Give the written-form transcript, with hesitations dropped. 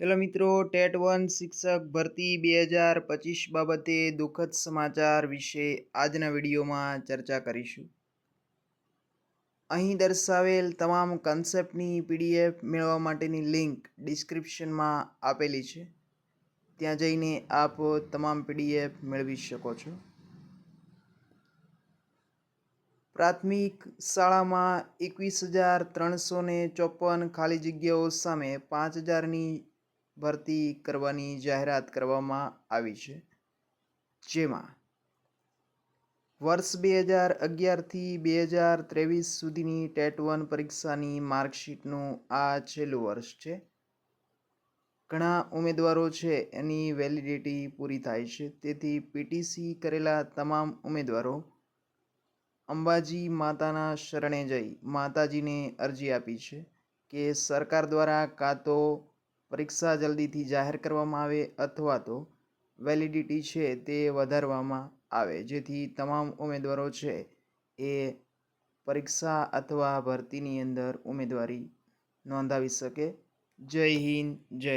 Hello મિત્રો, TET 1 શિક્ષક ભરતી 2025 બાબતે દુઃખદ સમાચાર વિશે આજના વિડીયોમાં ચર્ચા કરીશું. અહીં દર્શાવેલ તમામ કન્સેપ્ટની PDF મેળવવા માટેની લિંક ડિસ્ક્રિપ્શનમાં આપેલી છે. ત્યાં જઈને આપ તમામ PDF મેળવી શકો છો. પ્રાથમિક શાળામાં 21,354 ખાલી જગ્યાઓ સામે 5,000ની ભરતી કરવાની જાહેરાત કરવામાં આવી છે. જેમાં વર્ષ 2011થી 2023 સુધીની ટેટ 1 પરીક્ષાની માર્કશીટનું આ છેલ્લું વર્ષ છે. ઘણા ઉમેદવારો છે એની વેલિડિટી પૂરી થાય છે. તેથી PTC કરેલા તમામ ઉમેદવારો અંબાજી માતાના શરણે જઈ માતાજીને અરજી આપી છે કે સરકાર દ્વારા કાં તો પરીક્ષા જલ્દીથી જાહેર કરવામાં આવે અથવા તો વેલિડિટી છે તે વધારવામાં આવે, જેથી તમામ ઉમેદવારો છે એ પરીક્ષા અથવા ભરતીની અંદર ઉમેદવારી નોંધાવી શકે. જય હિન્દ, જય